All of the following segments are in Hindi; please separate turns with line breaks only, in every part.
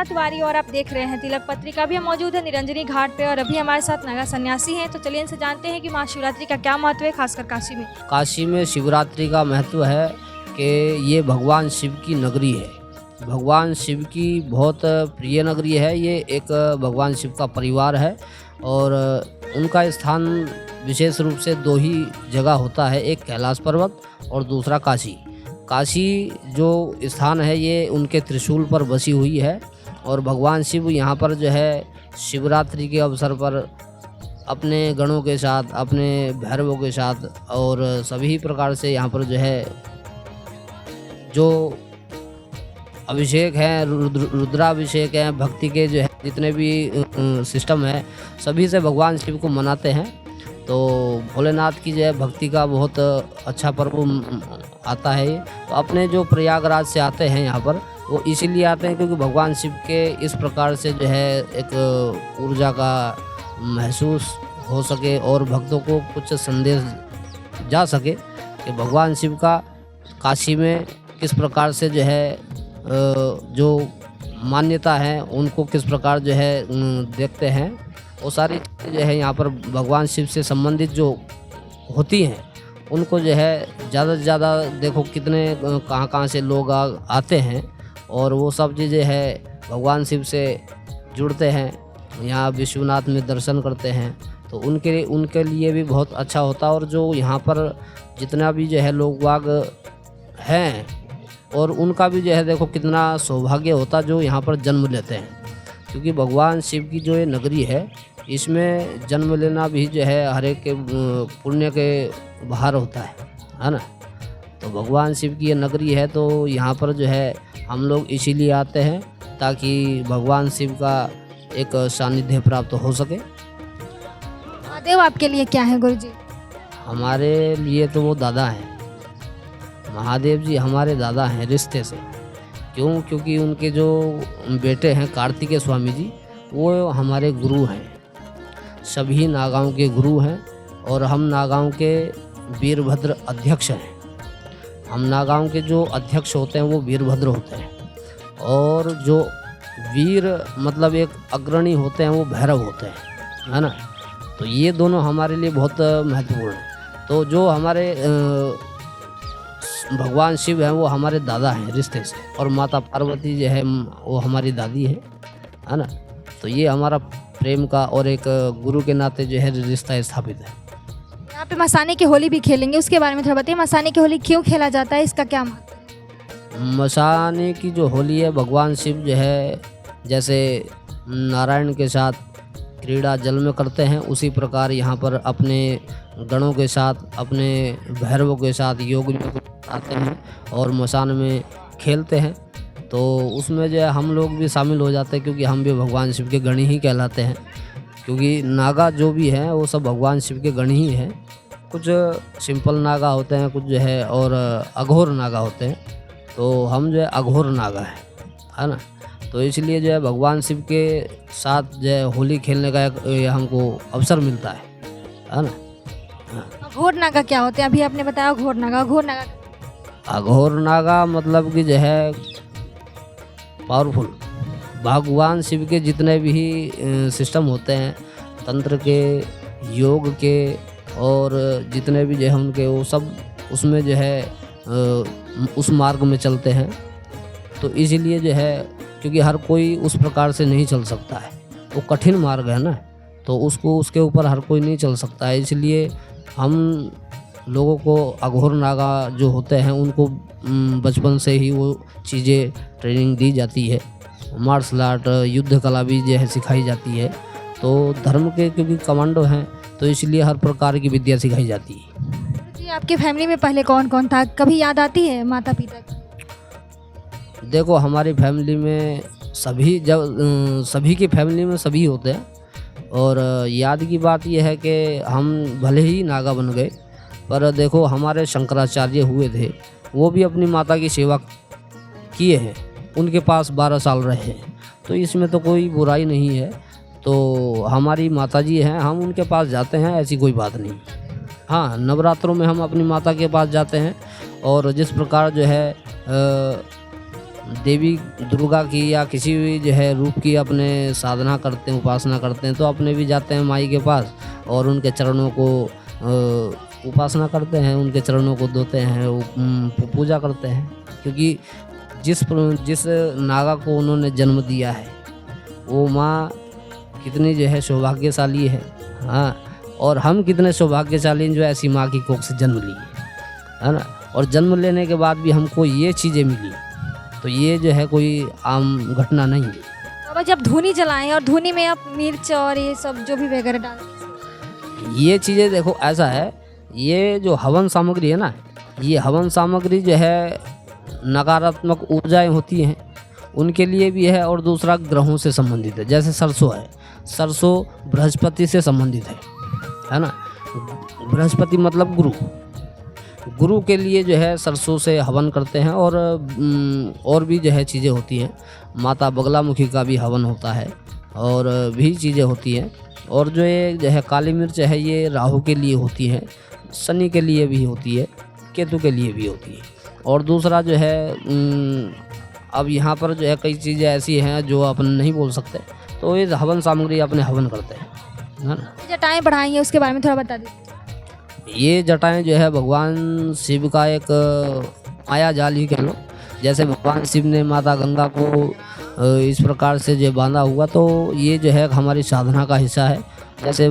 तिवारी और आप देख रहे हैं तिलक पत्रिका। अभी हम मौजूद है निरंजनी घाट पे और अभी हमारे साथ नागा सन्यासी हैं। तो चलिए इनसे जानते हैं कि महाशिवरात्रि का क्या महत्व है, खासकर काशी में।
काशी में शिवरात्रि का महत्व है कि ये भगवान शिव की नगरी है। भगवान शिव की बहुत प्रिय नगरी है। ये एक भगवान शिव का परिवार है और उनका स्थान विशेष रूप से दो ही जगह होता है, एक कैलाश पर्वत और दूसरा काशी। काशी जो स्थान है ये उनके त्रिशूल पर बसी हुई है और भगवान शिव यहाँ पर जो है शिवरात्रि के अवसर पर अपने गणों के साथ, अपने भैरवों के साथ और सभी प्रकार से यहाँ पर जो है जो अभिषेक हैं, रुद्राभिषेक हैं, भक्ति के जो है जितने भी सिस्टम है सभी से भगवान शिव को मनाते हैं। तो भोलेनाथ की जो है भक्ति का बहुत अच्छा पर्व आता है ये। तो अपने जो प्रयागराज से आते हैं यहाँ पर वो इसीलिए आते हैं क्योंकि भगवान शिव के इस प्रकार से जो है एक ऊर्जा का महसूस हो सके और भक्तों को कुछ संदेश जा सके कि भगवान शिव का काशी में किस प्रकार से जो है जो मान्यता है उनको किस प्रकार जो है देखते हैं। वो सारी जो है यहाँ पर भगवान शिव से संबंधित जो होती हैं उनको जो है ज़्यादा से ज़्यादा देखो कितने कहाँ से लोग आते हैं और वो सब चीज़ें है भगवान शिव से जुड़ते हैं, यहाँ विश्वनाथ में दर्शन करते हैं। तो उनके लिए भी बहुत अच्छा होता है और जो यहाँ पर जितना भी जो है लोग बाग हैं और उनका भी जो है देखो कितना सौभाग्य होता जो यहाँ पर जन्म लेते हैं, क्योंकि भगवान शिव की जो ये नगरी है इसमें जन्म लेना भी जो है हर एक के पुण्य के बाहर होता है ना। तो भगवान शिव की ये नगरी है तो यहाँ पर जो है हम लोग इसीलिए आते हैं ताकि भगवान शिव का एक सानिध्य प्राप्त हो सके।
महादेव आपके लिए क्या है गुरुजी?
हमारे लिए तो वो दादा हैं। महादेव जी हमारे दादा हैं रिश्ते से। क्यों? क्योंकि उनके जो बेटे हैं कार्तिकेय स्वामी जी वो हमारे गुरु हैं, सभी नागांव के गुरु हैं और हम नागांव के वीरभद्र अध्यक्ष हैं। हम नागांव के जो अध्यक्ष होते हैं वो वीरभद्र होते हैं और जो वीर मतलब एक अग्रणी होते हैं वो भैरव होते हैं, है ना। तो ये दोनों हमारे लिए बहुत महत्वपूर्ण हैं। तो जो हमारे भगवान शिव हैं वो हमारे दादा हैं रिश्ते से और माता पार्वती जो है वो हमारी दादी है ना। तो ये हमारा प्रेम का और एक गुरु के नाते जो है रिश्ता स्थापित है।
यहाँ पे मसाने की होली भी खेलेंगे, उसके बारे में थोड़ा बताइए। मसाने की होली क्यों खेला जाता है, इसका क्या महत्व है?
मसाने की जो होली है भगवान शिव जो है जैसे नारायण के साथ क्रीड़ा जल में करते हैं उसी प्रकार यहाँ पर अपने गणों के साथ, अपने भैरवों के साथ योग आते हैं और मसान में खेलते हैं। तो उसमें जो है हम लोग भी शामिल हो जाते हैं क्योंकि हम भी भगवान शिव के गण ही कहलाते हैं। क्योंकि नागा जो भी हैं वो सब भगवान शिव के गण ही हैं। कुछ सिंपल नागा होते हैं, कुछ जो है और अघोर नागा होते हैं। तो हम जो है अघोर नागा है ना। तो इसलिए जो है भगवान शिव के साथ जो है होली खेलने का एक हमको अवसर मिलता है ना।
अघोर नागा क्या होते हैं? अभी आपने बताया अघोर नागा।
अघोर नागा मतलब कि जो है पावरफुल भगवान शिव के जितने भी सिस्टम होते हैं तंत्र के, योग के और जितने भी जो है उनके वो सब उसमें जो है उस मार्ग में चलते हैं। तो इसीलिए जो है क्योंकि हर कोई उस प्रकार से नहीं चल सकता है, वो कठिन मार्ग है ना। तो उसको उसके ऊपर हर कोई नहीं चल सकता है। इसलिए हम लोगों को अघोर नागा जो होते हैं उनको बचपन से ही वो चीज़ें ट्रेनिंग दी जाती है। मार्शल आर्ट, युद्ध कला भी जो है सिखाई जाती है। तो धर्म के क्योंकि कमांडो हैं तो इसलिए हर प्रकार की विद्या सिखाई जाती है।
जी आपके फैमिली में पहले कौन कौन था? कभी याद आती है माता पिता की?
देखो हमारी फैमिली में सभी की फैमिली में सभी होते हैं और याद की बात यह है कि हम भले ही नागा बन गए पर देखो हमारे शंकराचार्य हुए थे, वो भी अपनी माता की सेवा किए हैं, उनके पास 12 साल रहे हैं। तो इसमें तो कोई बुराई नहीं है। तो हमारी माता जी हैं, हम उनके पास जाते हैं, ऐसी कोई बात नहीं। हाँ, नवरात्रों में हम अपनी माता के पास जाते हैं और जिस प्रकार जो है देवी दुर्गा की या किसी भी जो है रूप की अपने साधना करते हैं, उपासना करते हैं, तो अपने भी जाते हैं माई के पास और उनके चरणों को उपासना करते हैं, उनके चरणों को धोते हैं, पूजा करते हैं। क्योंकि जिस नागा को उन्होंने जन्म दिया है वो माँ कितनी जो है सौभाग्यशाली है। हाँ, और हम कितने सौभाग्यशाली जो ऐसी माँ की कोख से जन्म लिए, है ना। और जन्म लेने के बाद भी हमको ये चीज़ें मिली, तो ये जो है कोई आम घटना नहीं है।
बाबा जब धूनी जलाएं और धूनी में आप मिर्च और ये सब जो भी वगैरह डालते हैं,
ये चीज़ें देखो ऐसा है, ये जो हवन सामग्री है ना, ये हवन सामग्री जो है नकारात्मक ऊर्जाएं होती हैं उनके लिए भी है, और दूसरा ग्रहों से संबंधित है। जैसे सरसों है, सरसों बृहस्पति से संबंधित है ना। बृहस्पति मतलब गुरु के लिए जो है सरसों से हवन करते हैं। और भी जो है चीज़ें होती हैं, माता बगलामुखी का भी हवन होता है और भी चीज़ें होती हैं। और जो है काली मिर्च है, ये राहु के लिए होती है, शनि के लिए भी होती है, केतु के लिए भी होती है। और दूसरा जो है अब यहाँ पर जो है कई चीज़ें ऐसी हैं जो अपन नहीं बोल सकते, तो ये हवन सामग्री अपने हवन करते हैं, है ना।
जटाएं बढ़ाई हैं उसके बारे में थोड़ा बता दीजिए।
ये जटाएं जो है भगवान शिव का एक माया जाल ही कह लो। जैसे भगवान शिव ने माता गंगा को इस प्रकार से जो बांधा हुआ, तो ये जो है हमारी साधना का हिस्सा है। जैसे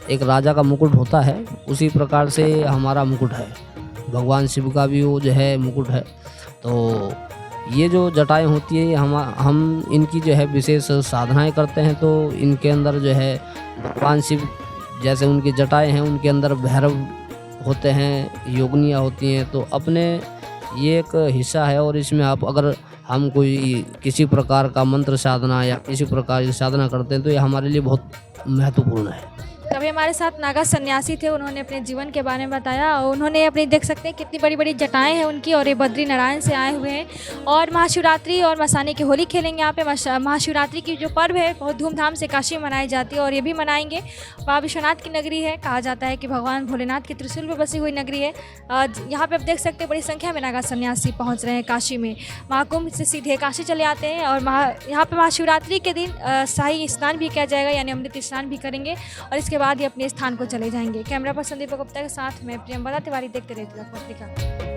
एक राजा का मुकुट होता है, उसी प्रकार से हमारा मुकुट है, भगवान शिव का भी वो जो है मुकुट है। तो ये जो जटाएं होती है, हम इनकी जो है विशेष साधनाएं करते हैं। तो इनके अंदर जो है भगवान शिव जैसे उनकी जटाएं हैं, उनके अंदर भैरव होते हैं, योगनियाँ होती हैं। तो अपने ये एक हिस्सा है, और इसमें आप अगर हम कोई किसी प्रकार का मंत्र साधना या किसी प्रकार की साधना करते हैं तो ये हमारे लिए बहुत महत्वपूर्ण है।
अभी हमारे साथ नागा सन्यासी थे, उन्होंने अपने जीवन के बारे में बताया। और उन्होंने अपनी देख सकते हैं कितनी बड़ी बड़ी जटाएं हैं उनकी, और ये बद्री नारायण से आए हुए हैं। और महाशिवरात्रि और मसाने की होली खेलेंगे यहाँ पे। महाशिवरात्रि की जो पर्व है बहुत धूमधाम से काशी में मनाई जाती है, और ये भी मनाएंगे। बाबा विश्वनाथ की नगरी है, कहा जाता है कि भगवान भोलेनाथ की त्रिशूल में बसी हुई नगरी है। यहाँ पर आप देख सकते हैं बड़ी संख्या में नागा सन्यासी पहुँच रहे हैं काशी में। महाकुंभ से सीधे काशी चले आते हैं, और यहाँ पर महाशिवरात्रि के दिन शाही स्नान भी किया जाएगा, यानी अमृत स्नान भी करेंगे, और इसके बाद ही अपने स्थान को चले जाएंगे। कैमरा पर्सन दीपक गुप्ता के साथ मैं प्रियंवदा तिवारी, देखते रहिए तिलक पत्रिका।